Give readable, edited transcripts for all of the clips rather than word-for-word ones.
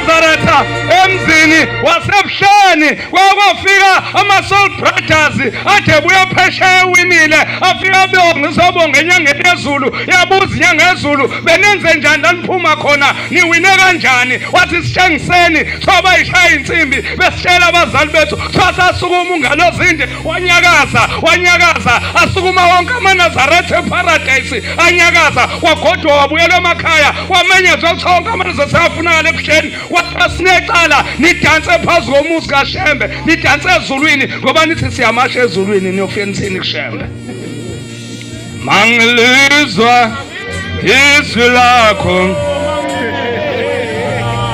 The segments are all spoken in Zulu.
Nazaretha emzini wasebuhleni kwakufika ama-Soul Brothers ade buya phesheya winile afika ngizobonga enyangeni yezulu yabuza inyanga yezulu benenze njani laniphuma khona niwine kanjani wathi sitshengiseni soba ishaya insimbi besitshela abazali bethu sasasukuma ungalozinde wanyakaza asukuma wonke amaNazaretha eParadise anyakaza wagodwa wabuyela emakhaya wamenyezwa ukuthi wonke amaNazaretha afunakala ebuhleni wathi sinecala nidanse phansi komuzi kaShembe nidanse ezulwini ngoba nithi siyamasha ezulwini niyofika nithini kuShembe mangilizwa izwi lakho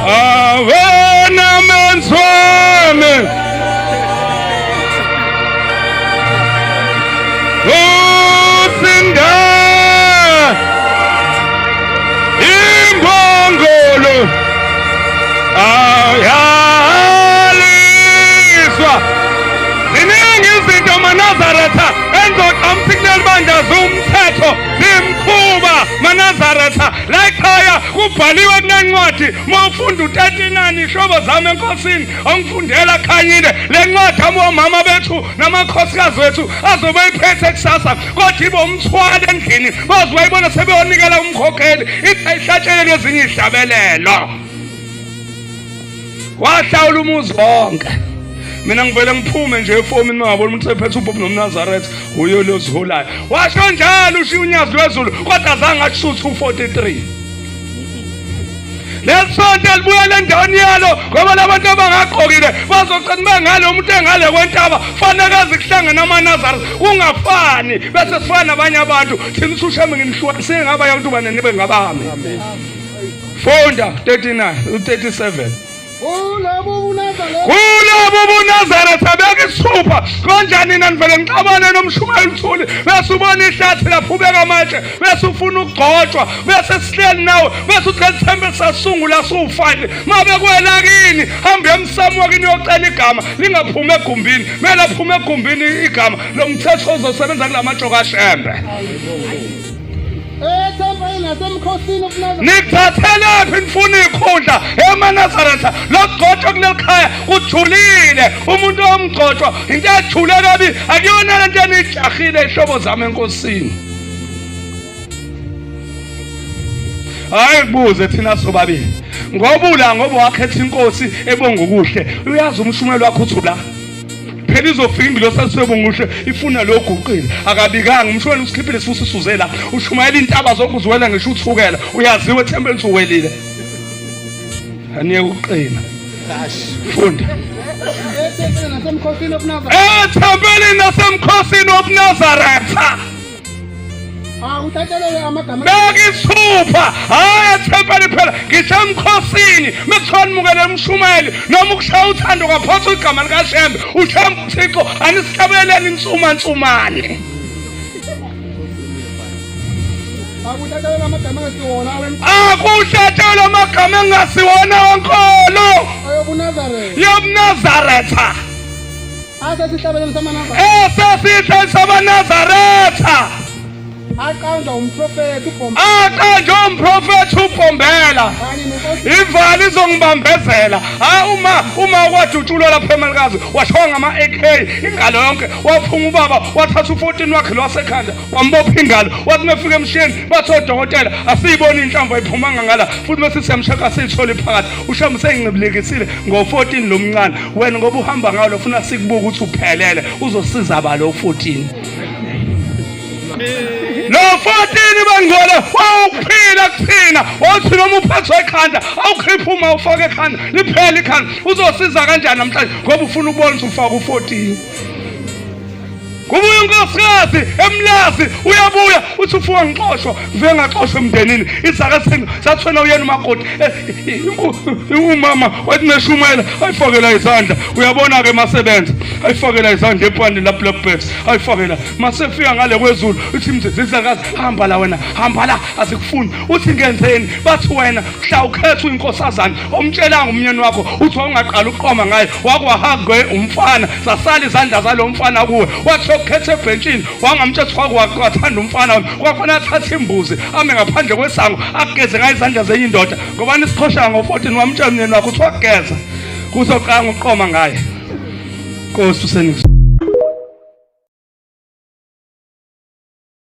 awena menzi wami usinda imbongolo ayaliswa ziningi izinto amaNazaretha enzoqamsikuneli bandazi umthetho zimkhuba maNazaretha la ekhaya kubhaliwe kunencwadi mawufunda u-39 ihlobo zami enkosini ongifundela khanyile le ncwadi omama bethu namakhosikazi wethu azobe iphethe kusasa kodwa ibe umthwalo endlini bazobayibona sebeyonikela umkhokheli ithi ayihlatshele ngezinye ihlabelelo wahlawula umuzi wonke mina ngivele ngiphume nje efomini mangabona umuntu sephethe uBob noMnazaretha uyo loziholayo washo njalo ushiya unyazi lwezulu kodwa azange ashuthe u43 lesonto libuya le ndawoni yalo ngoba labantu abangaqokile bazocela bengale umuntu engale kwentaba fanele azikuhlangana amaNazaretha ungafani bese sifana nabanye abantu thina usushame nginihlukanise ngaba yabantu banenibe ngabami funda 39 u37 kulabo buNazaretha bekisupha kanjani nanivele ngixabane nomshumayeli Mthuli bese ubona ihlathi lapho ubeka amatshe bese ufuna ukugcotshwa bese sihleli nawe bese uthi lithembe sasungula su5 mabe kwela kini hambe emsamo wakini yocela igama lingaphuma egumbini mele aphume egumbini igama lo mthetho ozosebenza kulamatsho kaShembe nikuthathelaphi nifuna ikhundla emaNazaretha lokugcotshwa kulelikhaya kujulile umuntu omgcotshwa into ejule kabi akuyona lento enijahile ihlobo zami enkosini hayi kubuze thina sobabili ngoba wakhetha inkosi ebonga ukuhle uyazi umshumeli wakho uthi la phela izofika ingilosi sasebonguhle ifuna loguqile akabikanga umshweni usikhiphile sifuthi usuzela ushumayela intaba zokuziwela ngisho uthukela uyaziwe ethempeli uwelile aniye uqina funda ethempelini nasemkhosini wobuNazaretha bekisupha hayi ethempeli phela ngisho emkhosini mekuthiwa nimukele umshumayeli noma ukushaya uthando kwaphotha igama likaShembe uthemba uThixo anisihlabeleni insumansumane akuhlatshelwe amagama engasiwona wonkolo yobuNazaretha esesihle samaNazaretha aqanja umprofeti uBhombela ivali izongibambezela uma kwadutshulwa lapha emalikazi washonga ngama-AK ingalo yonke waphuma ubaba wathatha u14 wakhe lwasekhanda wambopha ingalo wathi mefika emshini bathi odokotela asiyiboni inhlamvu ayiphumanga ngala futhi bese siyamshaka siyithole phakathi uShembe sengincibilikisile ngo14 lo mncane wena ngoba uhamba ngalo ufuna sikubuka ukuthi uphelele uzosiza balo 14 lo 14 bangcwele wawuphila kuthina wathi noma uphethwe ekhanda awukhipha uma ufaka ekhanda liphela ikhanda uzosiza kanjani namhlanje ngoba ufuna ukubona ukuthi ufaka u14 kubuya unkosikazi emlazi uyabuya uthi ufuka ngixoshwa mve ngaxoshwa emndenini izakathini sathwena uyena umakoti umama wathi neshumayela ayifakela izandla uyabona ke masebenza ayifakela izandla epani lapho laphethe ayifakela masefika ngale kwezulu uthi mzizakazi hamba la wena hamba la azikufuni uthi ngenzeni bathi wena mhla ukhetha uyinkosazana omtshelanga umnyeni wakho uthi ungaqala uqoma ngaye wakwahagwe umfana zasala izandla zalo mfana kuwe wathi lokukhetha ebhentshini wangamtshela wathanda umfana wami kwafanele athathe imbuzi ame ngaphandle kwesango ageze ngayo izandla zenye indoda ngoba nisikhoshana ngo-14 wamtshela umyeni wakho uthi wakugeza kuzoqanga uqoma ngaye. Nkosi useningizimu.